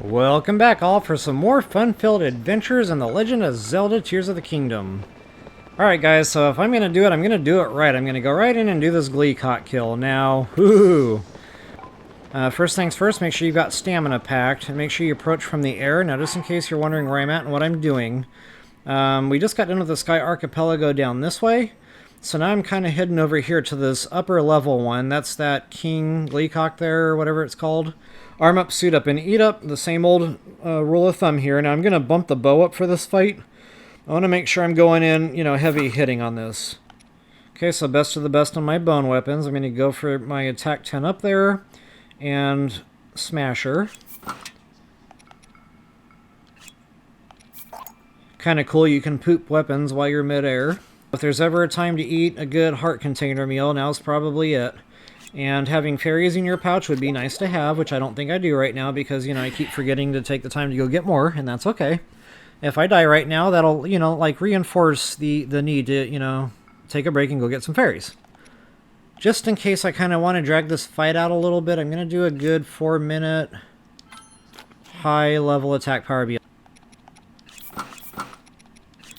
Welcome back all for some more fun-filled adventures in The Legend of Zelda Tears of the Kingdom. Alright guys, so if I'm going to do it, I'm going to do it right. I'm going to go right in and do this Gleeok kill. Now, first things first, make sure you've got stamina packed, and make sure you approach from the air. Now just in case you're wondering where I'm at and what I'm doing, we just got done with the Sky Archipelago down this way. So now I'm kind of heading over here to this upper level one. That's that King Gleeok there, or whatever it's called. Arm up, suit up, and eat up. The same old rule of thumb here. Now I'm going to bump the bow up for this fight. I want to make sure I'm going in, heavy hitting on this. Okay, so best of the best on my bone weapons. I'm going to go for my attack 10 up there. And smasher. Kind of cool, you can poop weapons while you're midair. If there's ever a time to eat a good heart container meal, now's probably it. And having fairies in your pouch would be nice to have, which I don't think I do right now because, I keep forgetting to take the time to go get more, and that's okay. If I die right now, that'll, reinforce the need to, take a break and go get some fairies. Just in case I kind of want to drag this fight out a little bit, I'm going to do a good 4-minute high-level attack power beat.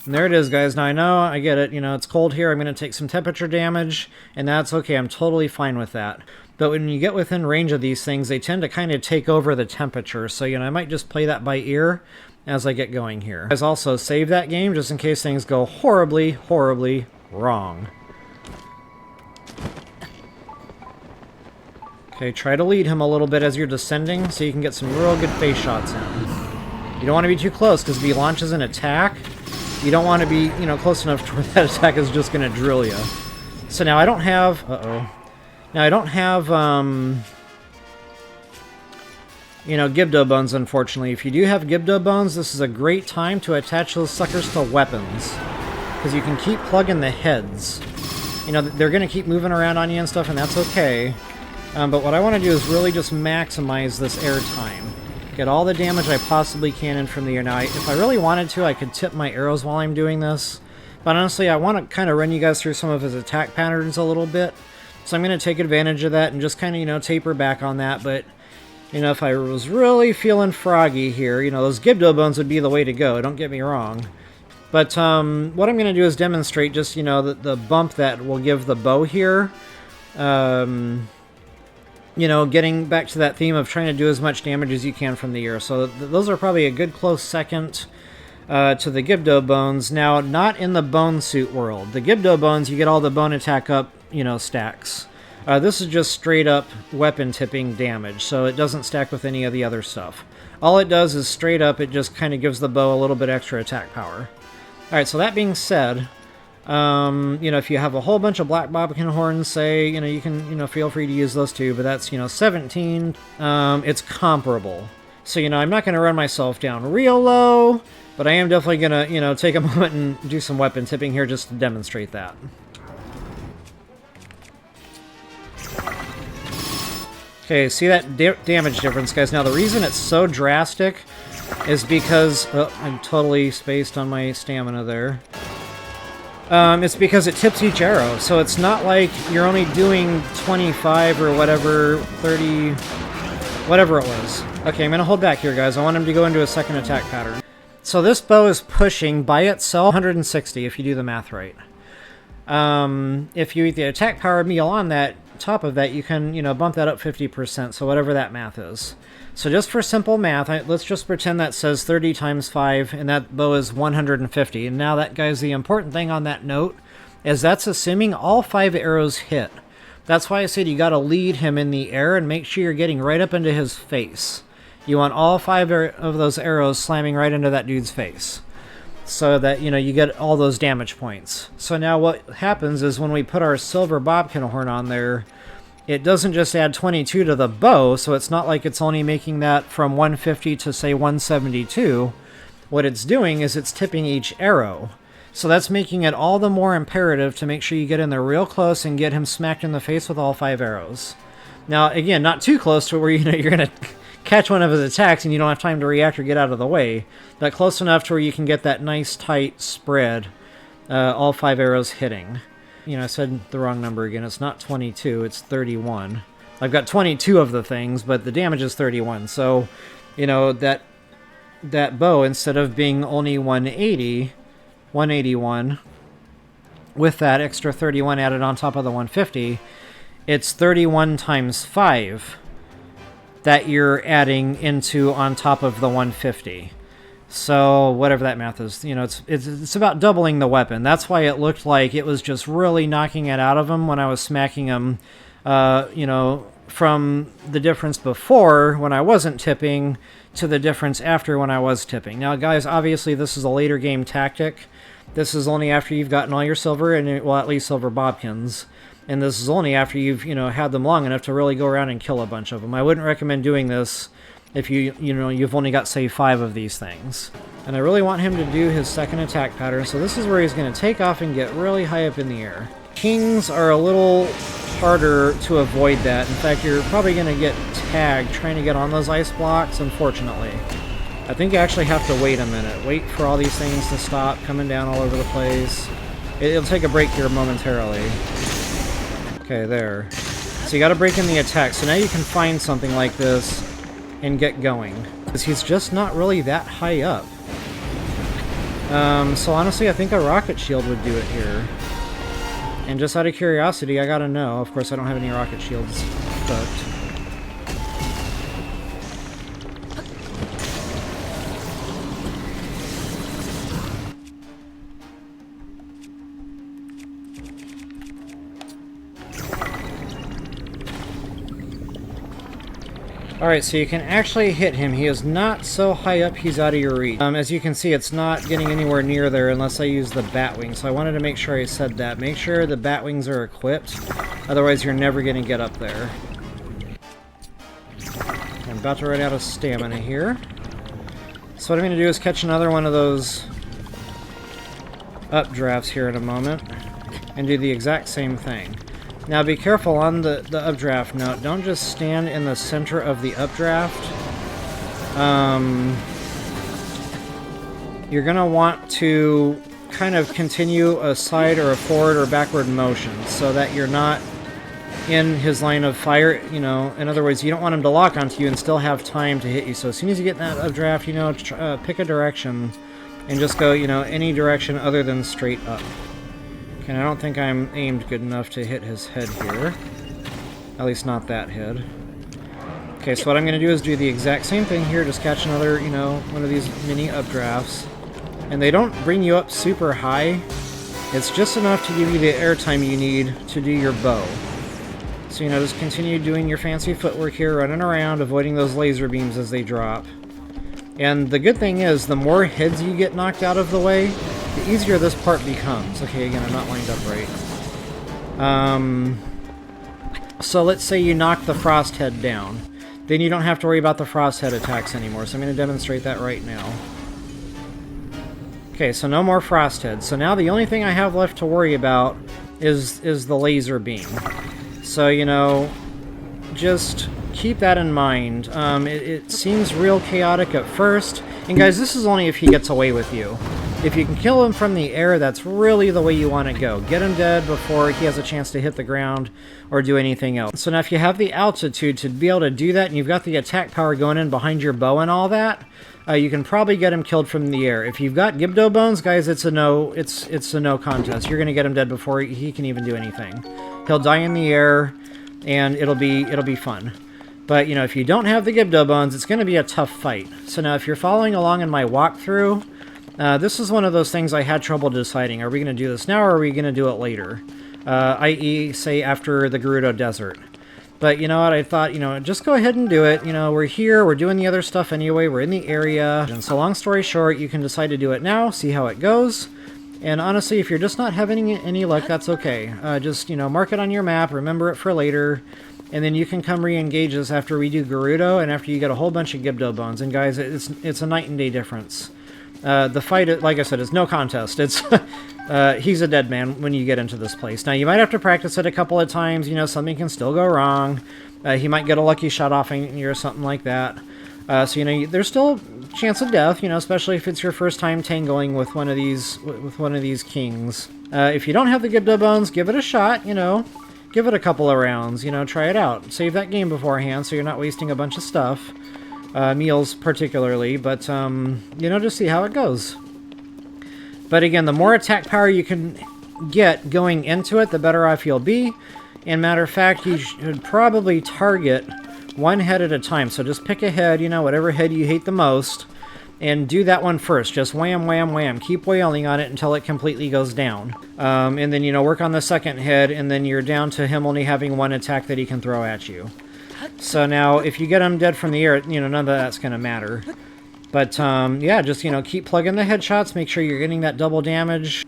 And there it is, guys. Now, I know, I get it. It's cold here. I'm going to take some temperature damage, and that's okay. I'm totally fine with that. But when you get within range of these things, they tend to kind of take over the temperature. So, I might just play that by ear as I get going here. Guys, also save that game just in case things go horribly, horribly wrong. Okay, try to lead him a little bit as you're descending so you can get some real good face shots in. You don't want to be too close because if he launches an attack, you don't want to be, close enough to where that attack is just going to drill you. So now I don't have... Now I don't have, Gibdo bones, unfortunately. If you do have Gibdo bones, this is a great time to attach those suckers to weapons. Because you can keep plugging the heads. They're going to keep moving around on you and stuff, and that's okay. But what I want to do is really just maximize this air time. Get all the damage I possibly can in from the air. Now, if I really wanted to, I could tip my arrows while I'm doing this. But honestly, I want to kind of run you guys through some of his attack patterns a little bit. So I'm going to take advantage of that and just kind of, taper back on that. But, if I was really feeling froggy here, those Gibdo bones would be the way to go. Don't get me wrong. But what I'm going to do is demonstrate just, the bump that will give the bow here. Getting back to that theme of trying to do as much damage as you can from the air. So those are probably a good close second to the Gibdo bones. Now, not in the bone suit world. The Gibdo bones, you get all the bone attack up, stacks. This is just straight up weapon tipping damage, so it doesn't stack with any of the other stuff. All it does is straight up, it just kind of gives the bow a little bit extra attack power. Alright, so that being said, if you have a whole bunch of black bobbin horns, say, you can, feel free to use those too, but that's, 17. It's comparable. So, I'm not going to run myself down real low, but I am definitely going to, take a moment and do some weapon tipping here just to demonstrate that. Okay, see that damage difference, guys? Now, the reason it's so drastic is because... Oh, I'm totally spaced on my stamina there. It's because it tips each arrow, so it's not like you're only doing 25 or whatever, 30, whatever it was. Okay, I'm going to hold back here, guys. I want him to go into a second attack pattern. So this bow is pushing by itself 160 if you do the math right. If you eat the attack power meal on that, top of that, you can, bump that up 50%, so whatever that math is. So just for simple math, let's just pretend that says 30 times 5, and that bow is 150. And now that, guys, the important thing on that note is that's assuming all 5 arrows hit. That's why I said you got to lead him in the air and make sure you're getting right up into his face. You want all 5 of those arrows slamming right into that dude's face, so that, you get all those damage points. So now what happens is when we put our silver bobkin horn on there, it doesn't just add 22 to the bow, so it's not like it's only making that from 150 to, say, 172. What it's doing is it's tipping each arrow. So that's making it all the more imperative to make sure you get in there real close and get him smacked in the face with all 5 arrows. Now, again, not too close to where, you're going to catch one of his attacks and you don't have time to react or get out of the way, but close enough to where you can get that nice, tight spread, all 5 arrows hitting. I said the wrong number again. It's not 22, it's 31. I've got 22 of the things, but the damage is 31. So, you know, that bow, instead of being only 180, 181, with that extra 31 added on top of the 150, it's 31 times 5 that you're adding into on top of the 150. So whatever that math is, you know, it's about doubling the weapon. That's why it looked like it was just really knocking it out of him when I was smacking him, you know, from the difference before when I wasn't tipping to the difference after when I was tipping. Now, guys, obviously this is a later game tactic. This is only after you've gotten all your silver, and well, at least silver bobkins. And this is only after you've, you know, had them long enough to really go around and kill a bunch of them. I wouldn't recommend doing this if you've only got, say, 5 of these things. And I really want him to do his second attack pattern, so this is where he's going to take off and get really high up in the air. Kings are a little harder to avoid that. In fact, you're probably going to get tagged trying to get on those ice blocks, unfortunately. I think you actually have to wait a minute. Wait for all these things to stop coming down all over the place. It'll take a break here momentarily. Okay, there. So you got to break in the attack. So now you can find something like this and get going, because he's just not really that high up. So honestly, I think a rocket shield would do it here. And just out of curiosity, I gotta know. Of course, I don't have any rocket shields equipped. Alright, so you can actually hit him. He is not so high up he's out of your reach. As you can see, it's not getting anywhere near there unless I use the bat wing. So I wanted to make sure I said that. Make sure the bat wings are equipped. Otherwise, you're never going to get up there. I'm about to run out of stamina here. So what I'm going to do is catch another one of those updrafts here in a moment and do the exact same thing. Now be careful on the updraft note. Don't just stand in the center of the updraft. You're going to want to kind of continue a side or a forward or backward motion so that you're not in his line of fire. You know, in other words, you don't want him to lock onto you and still have time to hit you. So as soon as you get in that updraft, you know, pick a direction and just go, you know, any direction other than straight up. And I don't think I'm aimed good enough to hit his head here. At least not that head. Okay, so what I'm going to do is do the exact same thing here. Just catch another, you know, one of these mini updrafts. And they don't bring you up super high. It's just enough to give you the airtime you need to do your bow. So, you know, just continue doing your fancy footwork here, running around, avoiding those laser beams as they drop. And the good thing is, the more heads you get knocked out of the way, the easier this part becomes. Okay, again, I'm not lined up right. So let's say you knock the frost head down. Then you don't have to worry about the frost head attacks anymore. So I'm going to demonstrate that right now. Okay, so no more frost heads. So now the only thing I have left to worry about is the laser beam. So, you know, just keep that in mind. It seems real chaotic at first. And guys, this is only if he gets away with you. If you can kill him from the air, that's really the way you want to go. Get him dead before he has a chance to hit the ground or do anything else. So now if you have the altitude to be able to do that, and you've got the attack power going in behind your bow and all that, you can probably get him killed from the air. If you've got Gibdo bones, guys, it's a no contest. You're going to get him dead before he can even do anything. He'll die in the air, and it'll be fun. But, you know, if you don't have the Gibdo bones, it's going to be a tough fight. So now if you're following along in my walkthrough, this is one of those things I had trouble deciding. Are we going to do this now, or are we going to do it later? I.e., say, after the Gerudo Desert. But you know what, I thought, you know, just go ahead and do it. You know, we're here, we're doing the other stuff anyway, we're in the area. And so long story short, you can decide to do it now, see how it goes. And honestly, if you're just not having any luck, that's okay. Just, you know, mark it on your map, remember it for later. And then you can come re-engage us after we do Gerudo and after you get a whole bunch of Gibdo bones. And guys, it's a night and day difference. The fight, like I said, is no contest. It's he's a dead man when you get into this place. Now, you might have to practice it a couple of times. You know, something can still go wrong. He might get a lucky shot off on you or something like that. So, you know, there's still a chance of death, you know, especially if it's your first time tangoing with one of these kings. If you don't have the Gibdo bones, give it a shot, you know. Give it a couple of rounds, you know, try it out. Save that game beforehand so you're not wasting a bunch of stuff. meals particularly, but, you know, just see how it goes. But again, the more attack power you can get going into it, the better off you'll be. And matter of fact, you should probably target one head at a time. So just pick a head, you know, whatever head you hate the most, and do that one first. Just wham, wham, wham. Keep wailing on it until it completely goes down. And then, you know, work on the second head, and then you're down to him only having one attack that he can throw at you. So now, if you get him dead from the air, you know, none of that's going to matter. But, yeah, just, you know, keep plugging the headshots. Make sure you're getting that double damage.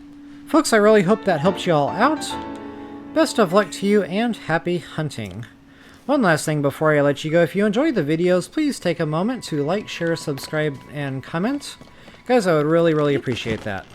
Folks, I really hope that helped you all out. Best of luck to you, and happy hunting. One last thing before I let you go. If you enjoyed the videos, please take a moment to like, share, subscribe, and comment. Guys, I would really, really appreciate that.